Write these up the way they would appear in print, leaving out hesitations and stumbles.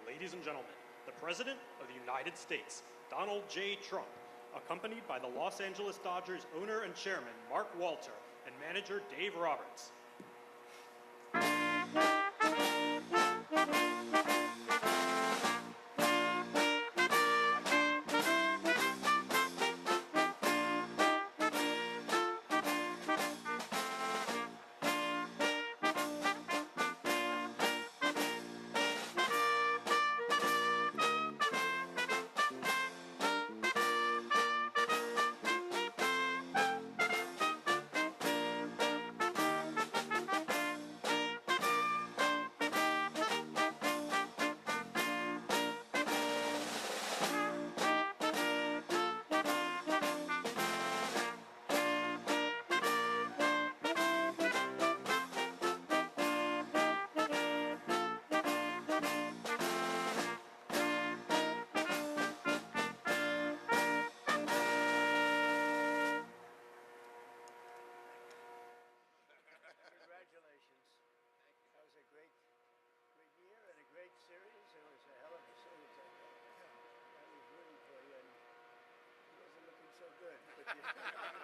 Ladies and gentlemen, the President of the United States, Donald J. Trump, accompanied by the Los Angeles Dodgers owner and chairman, Mark Walter, and manager Dave Roberts.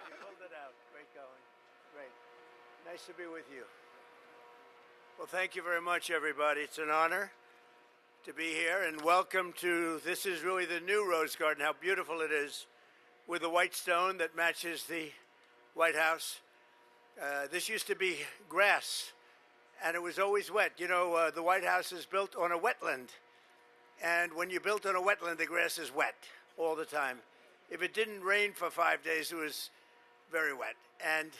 You pulled it out. Great going. Great. Nice to be with you. Well, thank you very much, everybody. It's an honor to be here, and welcome to, this is really the new Rose Garden, how beautiful it is, with the white stone that matches the White House. This used to be grass, and it was always wet. You know, the White House is built on a wetland, and when you're built on a wetland, the grass is wet all the time. If it didn't rain for 5 days, it was very wet. And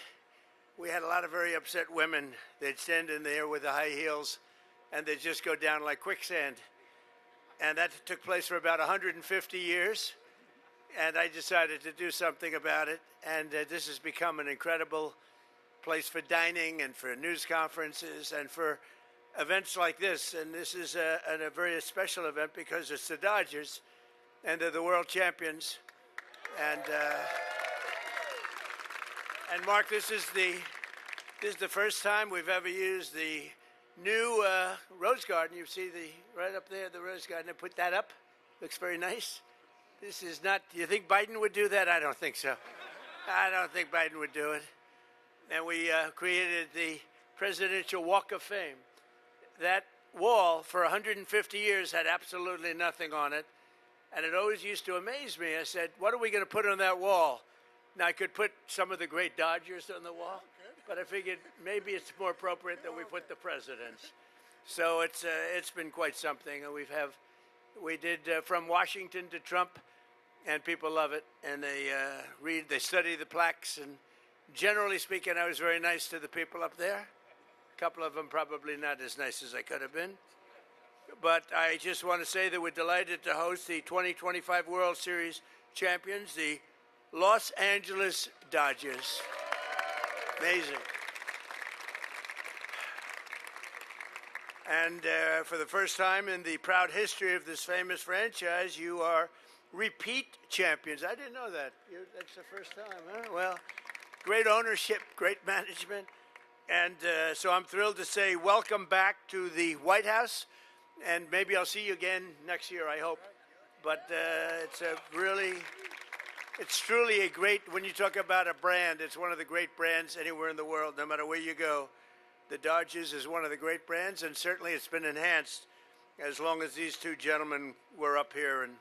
we had a lot of very upset women. They'd stand in there with the high heels, and they'd just go down like quicksand. And that took place for about 150 years. And I decided to do something about it. And this has become an incredible place for dining and for news conferences and for events like this. And this is a very special event because it's the Dodgers, and they're the world champions. And Mark, this is the first time we've ever used the new Rose Garden. You see right up there, the Rose Garden. I put that up. Looks very nice. This is not. Do you think Biden would do that? I don't think so. I don't think Biden would do it. And we created the Presidential Walk of Fame. That wall for 150 years had absolutely nothing on it. And it always used to amaze me. I said, what are we going to put on that wall? Now, I could put some of the great Dodgers on the wall, but I figured maybe it's more appropriate that we put the presidents. So it's been quite something. And we did From Washington to Trump, and people love it. And they study the plaques. And generally speaking, I was very nice to the people up there. A couple of them probably not as nice as I could have been. But I just want to say that we're delighted to host the 2025 World Series champions, the Los Angeles Dodgers. Amazing. And for the first time in the proud history of this famous franchise, you are repeat champions. I didn't know that. That's the first time, huh? Well, great ownership, great management. And so I'm thrilled to say welcome back to the White House. And maybe I'll see you again next year, I hope. But it's truly a great, when you talk about a brand, it's one of the great brands anywhere in the world, no matter where you go. The Dodgers is one of the great brands, and certainly it's been enhanced as long as these two gentlemen were up here and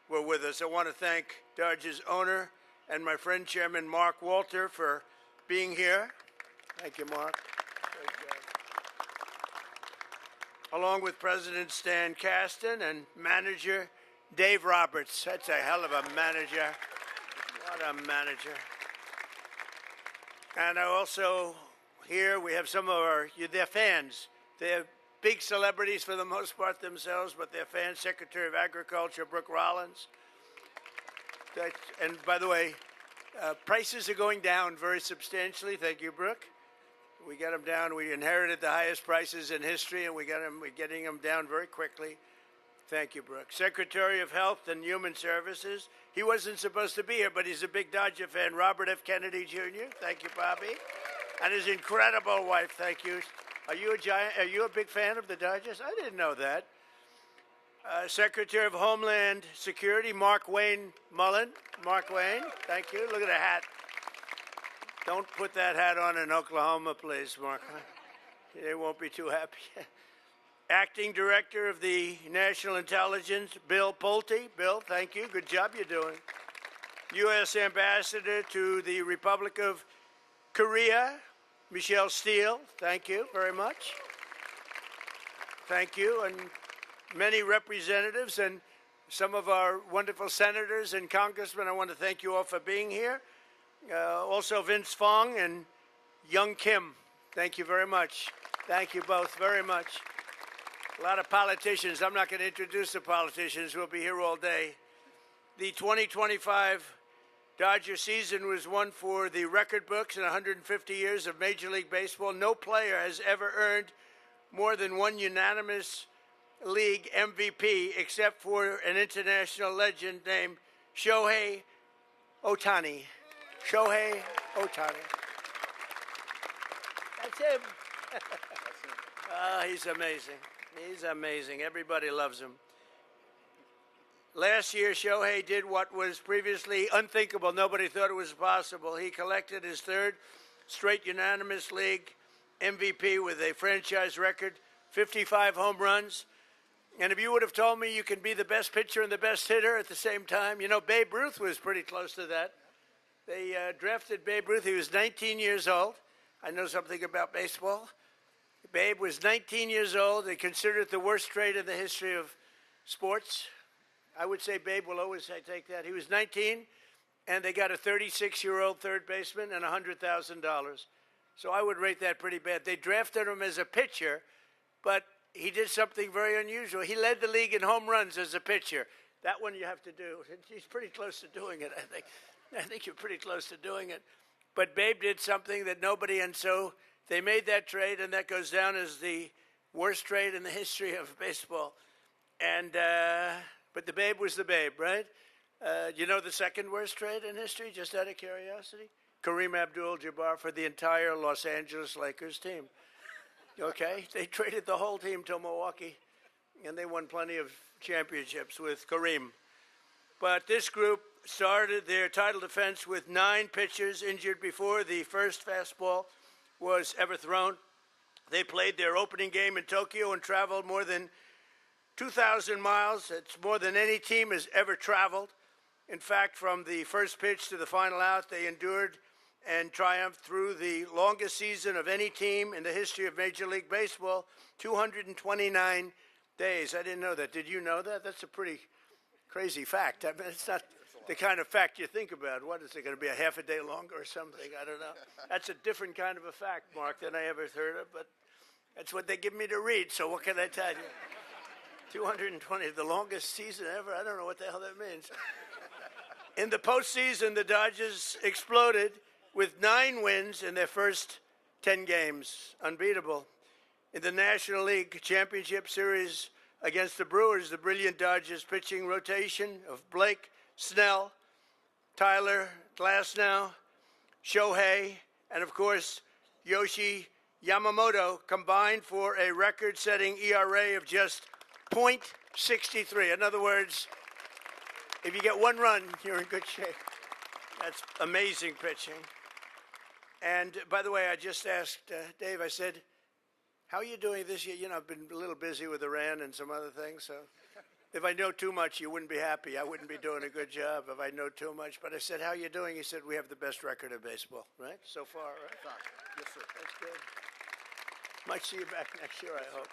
were with us. I want to thank Dodgers owner and my friend Chairman Mark Walter for being here. Thank you, Mark. Along with President Stan Kasten and manager Dave Roberts. That's a hell of a manager. What a manager. And also here we have some of their fans. They're big celebrities for the most part themselves, but they're fans. Secretary of Agriculture Brooke Rollins. And by the way, prices are going down very substantially. Thank you, Brooke. We got them down. We inherited the highest prices in history, and we're getting them down very quickly. Thank you, Brooke. Secretary of Health and Human Services. He wasn't supposed to be here, but he's a big Dodger fan. Robert F. Kennedy Jr. Thank you, Bobby. And his incredible wife. Thank you. Are you a big fan of the Dodgers? I didn't know that. Secretary of Homeland Security, Mark Wayne Mullen. Mark Wayne, thank you. Look at the hat. Don't put that hat on in Oklahoma, please, Mark. They won't be too happy. Acting Director of the National Intelligence, Bill Pulte. Bill, thank you. Good job you're doing. U.S. Ambassador to the Republic of Korea, Michelle Steele. Thank you very much. Thank you. And many representatives and some of our wonderful senators and congressmen, I want to thank you all for being here. Also Vince Fong and Young Kim. Thank you very much. Thank you both very much. A lot of politicians. I'm not going to introduce the politicians. We'll be here all day. The 2025 Dodger season was one for the record books in 150 years of Major League Baseball. No player has ever earned more than one unanimous league MVP except for an international legend named Shohei Ohtani. Shohei Ohtani. That's him. He's amazing. He's amazing. Everybody loves him. Last year, Shohei did what was previously unthinkable. Nobody thought it was possible. He collected his third straight unanimous league MVP with a franchise record, 55 home runs. And if you would have told me you can be the best pitcher and the best hitter at the same time, you know, Babe Ruth was pretty close to that. They drafted Babe Ruth. He was 19 years old. I know something about baseball. Babe was 19 years old. They considered it the worst trade in the history of sports. I would say Babe will always take that. He was 19, and they got a 36-year-old third baseman and $100,000. So I would rate that pretty bad. They drafted him as a pitcher, but he did something very unusual. He led the league in home runs as a pitcher. That one you have to do. He's pretty close to doing it, I think. I think you're pretty close to doing it. But Babe did something that nobody, and so they made that trade, and that goes down as the worst trade in the history of baseball. And but the Babe was the Babe, right? You know the second worst trade in history, just out of curiosity? Kareem Abdul-Jabbar for the entire Los Angeles Lakers team. Okay? They traded the whole team to Milwaukee, and they won plenty of championships with Kareem. But this group started their title defense with 9 pitchers injured before the first fastball was ever thrown. They played their opening game in Tokyo and traveled more than 2,000 miles. It's more than any team has ever traveled. In fact, from the first pitch to the final out, they endured and triumphed through the longest season of any team in the history of Major League Baseball, 229 days. I didn't know that. Did you know that? That's a pretty crazy fact. I mean, it's not the kind of fact you think about. What is it going to be, a half a day longer or something? I don't know. That's a different kind of a fact, Mark, than I ever heard of, but that's what they give me to read, so what can I tell you? 220, the longest season ever. I don't know what the hell that means. In the postseason, the Dodgers exploded with 9 wins in their first 10 games. Unbeatable. In the National League Championship Series against the Brewers, the brilliant Dodgers pitching rotation of Blake Snell, Tyler Glasnow, Shohei, and of course, Yoshi Yamamoto combined for a record-setting ERA of just .63. In other words, if you get 1 run, you're in good shape. That's amazing pitching. And by the way, I just asked Dave, I said, how are you doing this year? You know, I've been a little busy with Iran and some other things, so if I know too much, you wouldn't be happy. I wouldn't be doing a good job if I know too much. But I said, how are you doing? He said, we have the best record in baseball, right? So far, right? Yes, sir. That's good. Might see you back next year, I hope.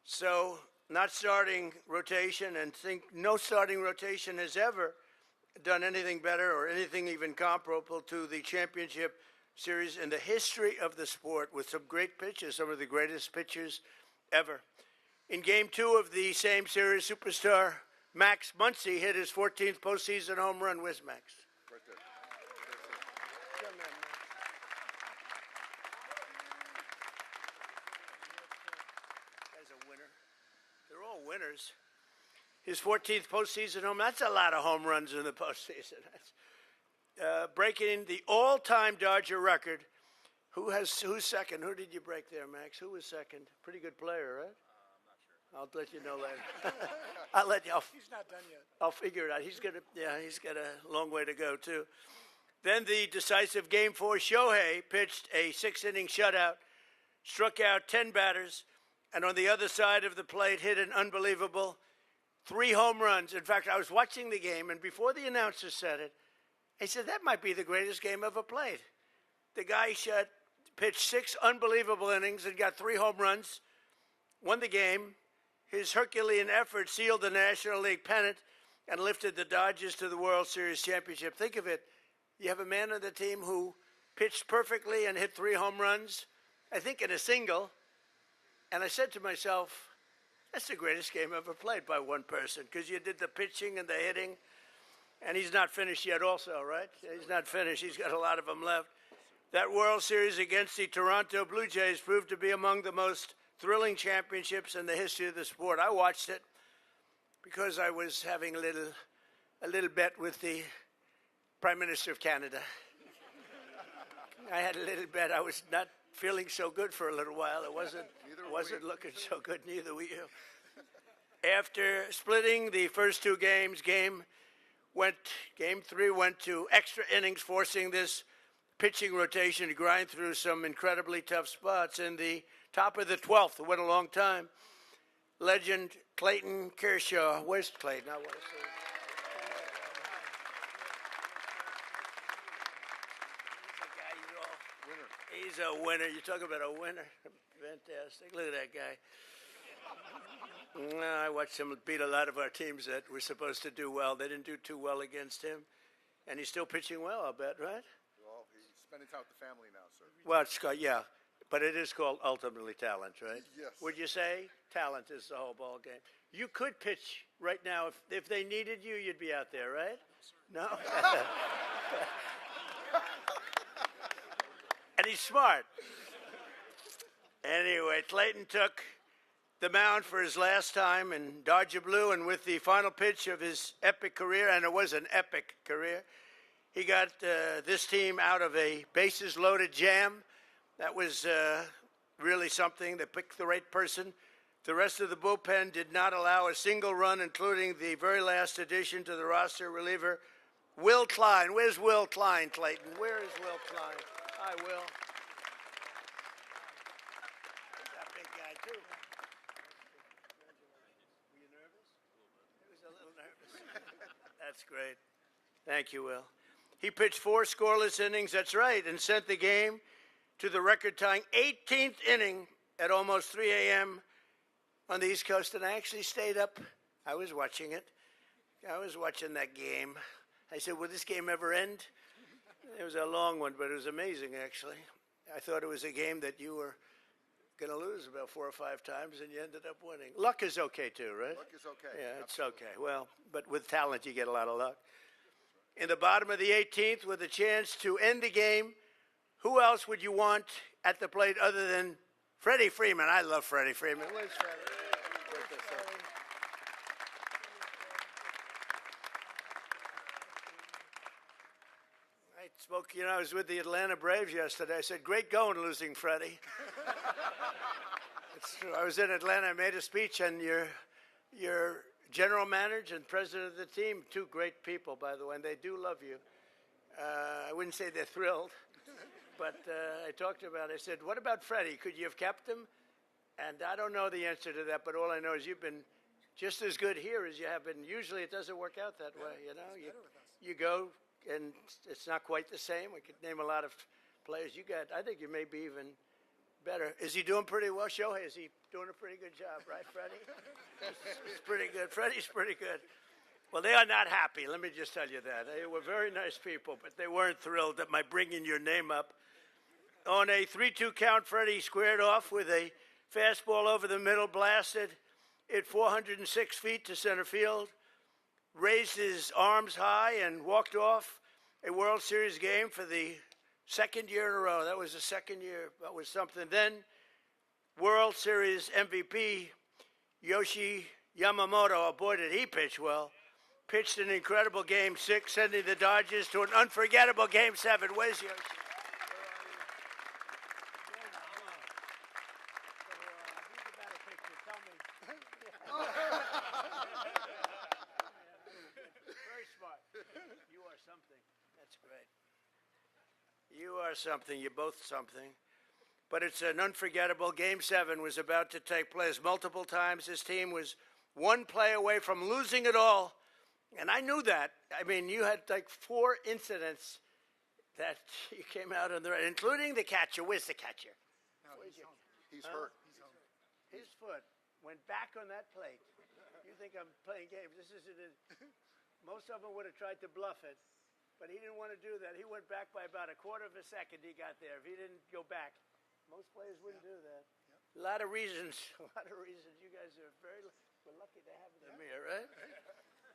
So, not starting rotation, and think no starting rotation has ever done anything better or anything even comparable to the championship series in the history of the sport, with some great pitchers, some of the greatest pitchers ever. In Game 2 of the same series, superstar Max Muncy hit his 14th postseason home run. Where's Max? Right there. Come on, Max. Guy's a winner. They're all winners. his 14th postseason home. That's a lot of home runs in the postseason. Breaking the all-time Dodger record. Who's second? Who did you break there, Max? Who was second? Pretty good player, right? I'm not sure. I'll let you know later. I'll let you. He's not done yet. I'll figure it out. He's got a long way to go too. Then the decisive Game 4, Shohei pitched a 6-inning shutout, struck out 10 batters, and on the other side of the plate hit an unbelievable 3 home runs. In fact, I was watching the game, and before the announcer said it, I said, that might be the greatest game ever played. The guy pitched 6 unbelievable innings and got 3 home runs, won the game. His Herculean effort sealed the National League pennant and lifted the Dodgers to the World Series championship. Think of it. You have a man on the team who pitched perfectly and hit 3 home runs, I think in a single. And I said to myself, that's the greatest game ever played by one person, because you did the pitching and the hitting. And he's not finished yet also, right? He's not finished. He's got a lot of them left. That World Series against the Toronto Blue Jays proved to be among the most thrilling championships in the history of the sport. I watched it because I was having a little bet with the Prime Minister of Canada. I had a little bet. I was not feeling so good for a little while. It wasn't looking so good, neither were you. After splitting the first 2 games, Game 3 went to extra innings, forcing this pitching rotation to grind through some incredibly tough spots. In the top of the 12th, it went a long time, legend Clayton Kershaw. Where's Clayton? I want to see him. He's a winner. You talk about a winner. Fantastic. Look at that guy. I watched him beat a lot of our teams that were supposed to do well. They didn't do too well against him. And he's still pitching well, I'll bet, right? Well, he's spending time with the family now, sir. Well, it's called, yeah. But it is called ultimately talent, right? Yes. Would you say talent is the whole ball game? You could pitch right now. If they needed you, you'd be out there, right? No? And he's smart. Anyway, Clayton took the mound for his last time in Dodger blue, and with the final pitch of his epic career, and it was an epic career, he got this team out of a bases-loaded jam. That was really something. They picked the right person. The rest of the bullpen did not allow a single run, including the very last addition to the roster, reliever Will Klein. Where's Will Klein, Clayton? Where is Will Klein? Hi, Will. He's that big guy, too. Were you nervous? He was a little nervous. That's great. Thank you, Will. He pitched 4 scoreless innings, that's right, and sent the game to the record-tying 18th inning at almost 3 a.m. on the East Coast, and I actually stayed up. I was watching it. I was watching that game. I said, will this game ever end? It was a long one, but it was amazing, actually. I thought it was a game that you were going to lose about 4 or 5 times, and you ended up winning. Luck is okay, too, right? Luck is okay. Yeah, it's Absolutely. okay. Well, but with talent, you get a lot of luck. In the bottom of the 18th, with a chance to end the game, who else would you want at the plate other than Freddie Freeman? I love Freddie Freeman. Where's Freddie? I spoke, I was with the Atlanta Braves yesterday. I said, great going, losing Freddie. It's true. I was in Atlanta. I made a speech, and your general manager and president of the team, 2 great people, by the way, and they do love you. I wouldn't say they're thrilled, but I talked about it. I said, what about Freddie? Could you have kept him? And I don't know the answer to that, but all I know is you've been just as good here as you have been. Usually it doesn't work out that way, You go, and it's not quite the same. We could name a lot of players. I think you may be even better. Is he doing pretty well? Shohei, is he doing a pretty good job, right, Freddie? He's pretty good. Freddie's pretty good. Well, they are not happy. Let me just tell you that. They were very nice people, but they weren't thrilled at my bringing your name up. On a 3-2 count, Freddie squared off with a fastball over the middle, blasted it 406 feet to center field, raised his arms high, and walked off a World Series game for the 2nd year in a row. That was the 2nd year. That was something. Then World Series MVP Yamamoto, oh boy, did he pitch well. Pitched an incredible Game 6, sending the Dodgers to an unforgettable Game 7. Where's yours? Very smart. You are something. That's great. You are something. You're both something. But it's an unforgettable. Game 7 was about to take place multiple times. This team was one play away from losing it all. And I knew that. I mean, you had like 4 incidents that you came out on the right, including the catcher. Where's the catcher? No, he's hurt. His foot went back on that plate. You think I'm playing games. This isn't it. Most of them would have tried to bluff it, but he didn't want to do that. He went back by about a quarter of a second he got there. If he didn't go back, most players wouldn't do that. A lot of reasons. A lot of reasons. You guys are we're lucky to have them here, right?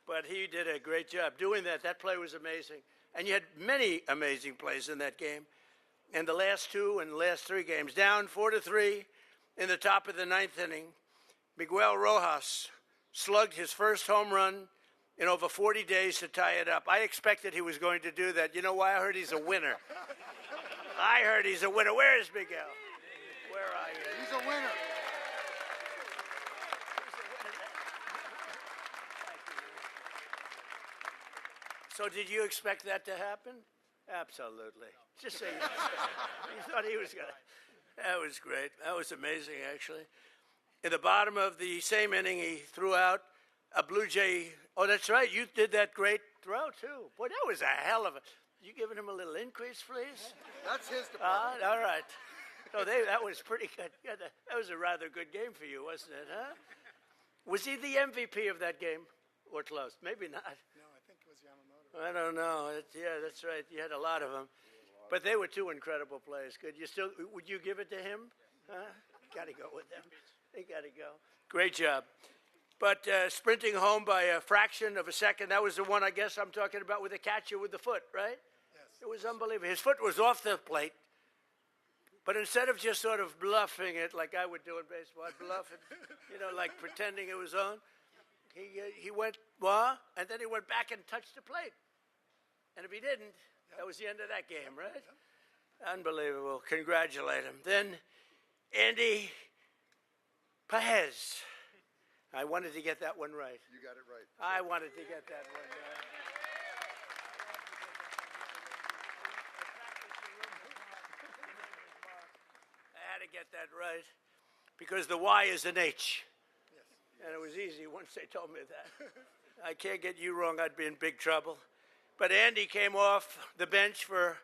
But he did a great job doing that. That play was amazing. And you had many amazing plays in that game. And the last 2 and the last 3 games, down 4-3 in the top of the 9th inning, Miguel Rojas slugged his first home run in over 40 days to tie it up. I expected he was going to do that. You know why? I heard he's a winner. I heard he's a winner. Where is Miguel? Where are you? He's a winner. So did you expect that to happen? Absolutely. Just say yes. You thought he was going to. That was great. That was amazing, actually. In the bottom of the same inning, he threw out a Blue Jay. Oh, that's right. You did that great throw, too. Boy, that was a hell of a. You giving him a little increase, please? That's his department. All right. So that was pretty good. Yeah, that was a rather good game for you, wasn't it, huh? Was he the MVP of that game? Or close? Maybe not. No, I think it was Yamamoto. I don't know. Yeah, that's right. You had a lot of them. But they were 2 incredible plays. Would you give it to him? Huh? Got to go with them. They got to go. Great job. But sprinting home by a fraction of a second, that was the one I guess I'm talking about with the catcher with the foot, right? Yes. It was unbelievable. His foot was off the plate. But instead of just sort of bluffing it like I would do in baseball, I'd bluff it, like pretending it was on. He went, and then he went back and touched the plate. And if he didn't, that was the end of that game, right? Unbelievable. Congratulate him. Then Andy Paez. I wanted to get that one right. You got it right. I wanted to get that one right. I had to get that right because the Y is an H. And it was easy once they told me that. I can't get you wrong. I'd be in big trouble. But Andy came off the bench for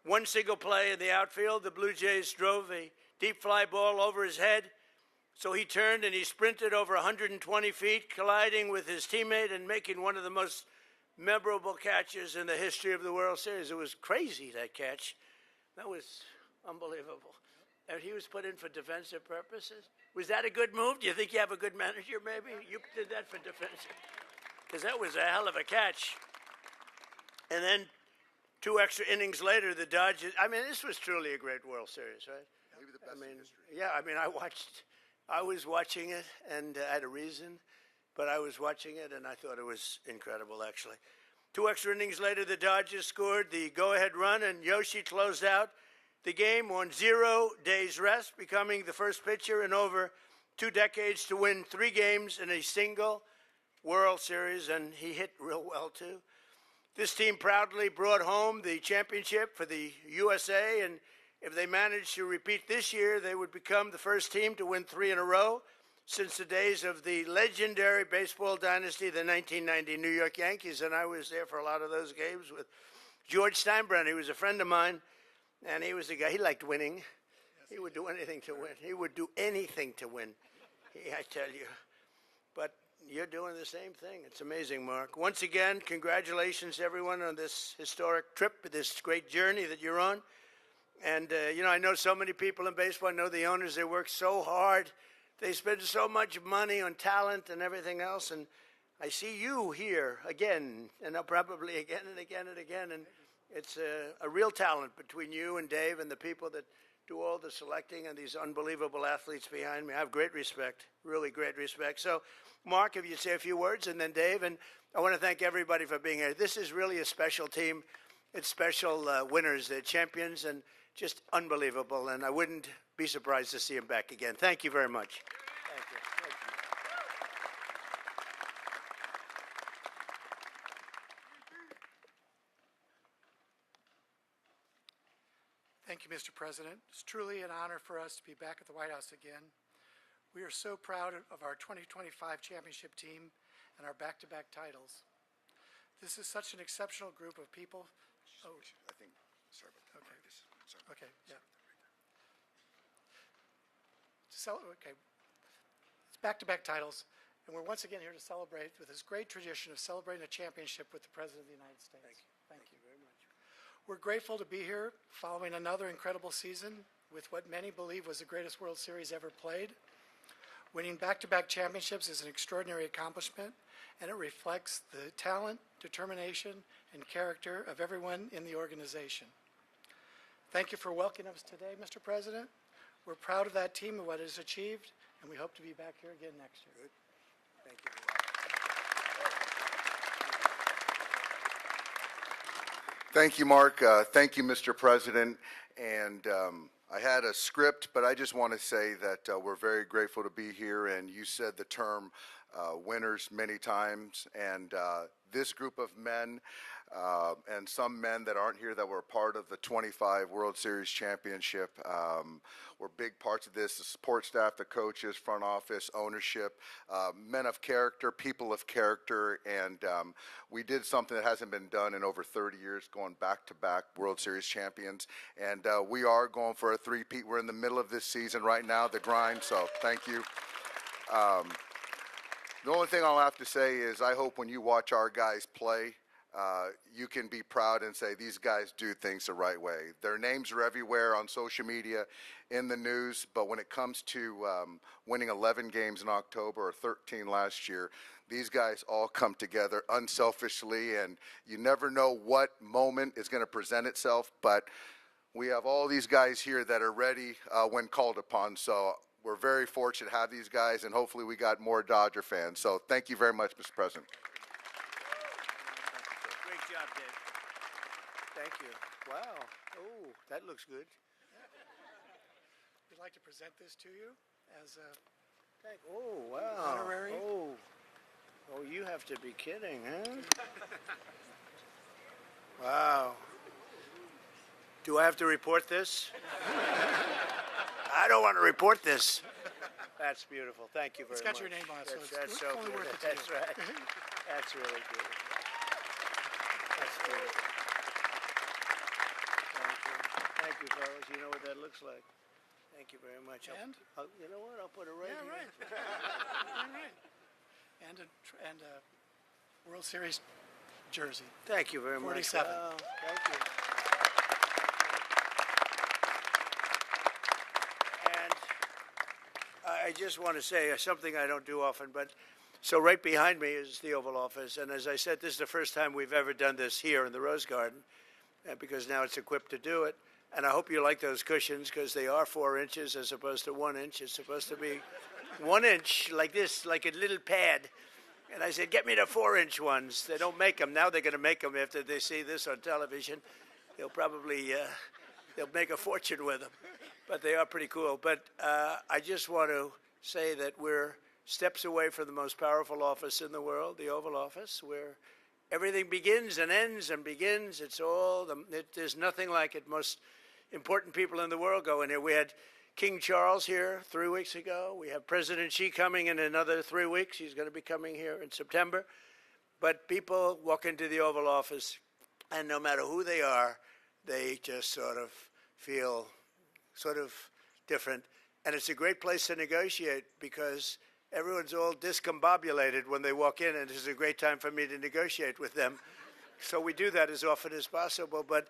one single play in the outfield. The Blue Jays drove a deep fly ball over his head. So he turned and he sprinted over 120 feet, colliding with his teammate and making one of the most memorable catches in the history of the World Series. It was crazy, that catch. That was unbelievable. And he was put in for defensive purposes. Was that a good move? Do you think you have a good manager, maybe? You did that for defensive. Because that was a hell of a catch. And then 2 extra innings later, the Dodgers, this was truly a great World Series, right? Maybe the best in history. Yeah, I was watching it, and I had a reason, but I was watching it, and I thought it was incredible, actually. 2 extra innings later, the Dodgers scored the go-ahead run, and Yoshi closed out the game on 0 days rest, becoming the first pitcher in over 2 decades to win 3 games in a single World Series, and he hit real well, too. This team proudly brought home the championship for the USA, and if they managed to repeat this year, they would become the first team to win 3 in a row since the days of the legendary baseball dynasty, the 1990 New York Yankees, and I was there for a lot of those games with George Steinbrenner. He was a friend of mine. And he was a guy, he liked winning. He would do anything to win. He would do anything to win, I tell you. But you're doing the same thing. It's amazing, Mark. Once again, congratulations, everyone, on this historic trip, this great journey that you're on. And, I know so many people in baseball. I know the owners, they work so hard. They spend so much money on talent and everything else. And I see you here again, and probably again and again and again. And It's a real talent between you and Dave and the people that do all the selecting and these unbelievable athletes behind me. I have great respect, really great respect. So, Mark, if you'd say a few words, and then Dave, and I want to thank everybody for being here. This is really a special team. It's special winners. They're champions and just unbelievable, and I wouldn't be surprised to see them back again. Thank you very much. Thank you. Thank you. Thank you, Mr. President. It's truly an honor for us to be back at the White House again. We are so proud of our 2025 championship team and our back-to-back titles. This is such an exceptional group of people. Oh, I think, sorry about that. Okay. Sorry. Okay, yeah. So, okay, it's back-to-back titles, and we're once again here to celebrate with this great tradition of celebrating a championship with the President of the United States. Thank you very much. We're grateful to be here following another incredible season with what many believe was the greatest World Series ever played. Winning back-to-back championships is an extraordinary accomplishment, and it reflects the talent, determination, and character of everyone in the organization. Thank you for welcoming us today, Mr. President. We're proud of that team and what it has achieved, and we hope to be back here again next year. Good. Thank you. Thank you, Mark. Thank you, Mr. President. And I had a script, but I just want to say that we're very grateful to be here. And you said the term winners many times. And this group of men and some men that aren't here that were part of the 25 World Series championship were big parts of this. The support staff, the coaches, front office, ownership, men of character, people of character. And we did something that hasn't been done in over 30 years, going back-to-back World Series champions. And we are going for a three-peat. We're in the middle of this season right now, the grind, so thank you. The only thing I'll have to say is I hope when you watch our guys play, you can be proud and say these guys do things the right way. Their names are everywhere on social media, in the news, but when it comes to winning 11 games in October or 13 last year, these guys all come together unselfishly, and you never know what moment is going to present itself, but we have all these guys here that are ready when called upon, so we're very fortunate to have these guys, and hopefully we got more Dodger fans. So thank you very much, Mr. President. Great job, Dave. Thank you. Wow. Oh, that looks good. We'd like to present this to you as a Oh, wow. honorary. Oh, you have to be kidding, huh? Wow. Do I have to report this? I don't want to report this. That's beautiful. Thank you very much. It's got your name on it, so That's it's so only good. worth it to That's you. right. That's really beautiful. That's beautiful. Thank you, fellas. You know what that looks like. Thank you very much. And? You know what? I'll put it right Yeah, here. right. All right. And a World Series jersey. Thank you very much. 47. Wow. Thank you. And I just want to say something I don't do often, but so right behind me is the Oval Office, and as I said, this is the first time we've ever done this here in the Rose Garden, because now it's equipped to do it. And I hope you like those cushions, because they are 4 inches as opposed to 1 inch. It's supposed to be 1 inch like this, like a little pad. And I said, get me the 4-inch ones. They don't make them. Now they're going to make them after they see this on television. They'll probably, they'll make a fortune with them. But they are pretty cool. But I just want to say that we're steps away from the most powerful office in the world, the Oval Office, where everything begins and ends and begins. It's all, there's nothing like it. Most important people in the world go in here. We had King Charles here 3 weeks ago. We have President Xi coming in another 3 weeks. He's going to be coming here in September. But people walk into the Oval Office, and no matter who they are, they just sort of feel sort of different. And it's a great place to negotiate because everyone's all discombobulated when they walk in, and this is a great time for me to negotiate with them. So we do that as often as possible. But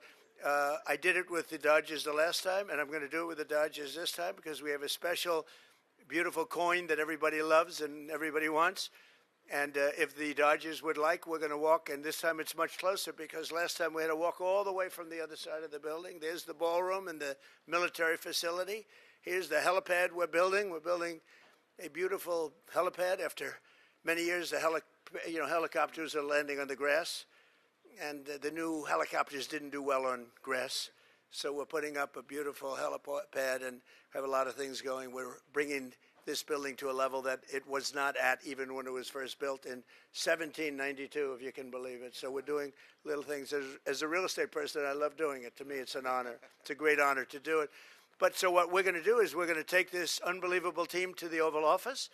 I did it with the Dodgers the last time, and I'm going to do it with the Dodgers this time because we have a special, beautiful coin that everybody loves and everybody wants. And if the Dodgers would like, we're going to walk, and this time it's much closer because last time we had to walk all the way from the other side of the building. There's the ballroom and the military facility. Here's the helipad we're building. We're building a beautiful helipad after many years. The helicopters are landing on the grass, and the new helicopters didn't do well on grass. So we're putting up a beautiful helipad and have a lot of things going. We're bringing this building to a level that it was not at even when it was first built in 1792, if you can believe it. So we're doing little things. As a real estate person, I love doing it. To me, it's an honor. It's a great honor to do it. But so what we're going to do is we're going to take this unbelievable team to the Oval Office,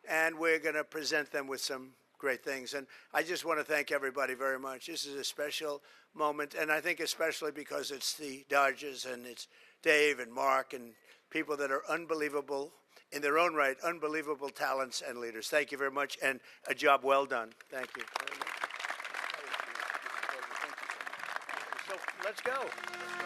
and we're going to present them with some great things. And I just want to thank everybody very much. This is a special moment, and I think especially because it's the Dodgers and it's Dave and Mark and people that are unbelievable in their own right, unbelievable talents and leaders. Thank you very much, and a job well done. Thank you. So let's go.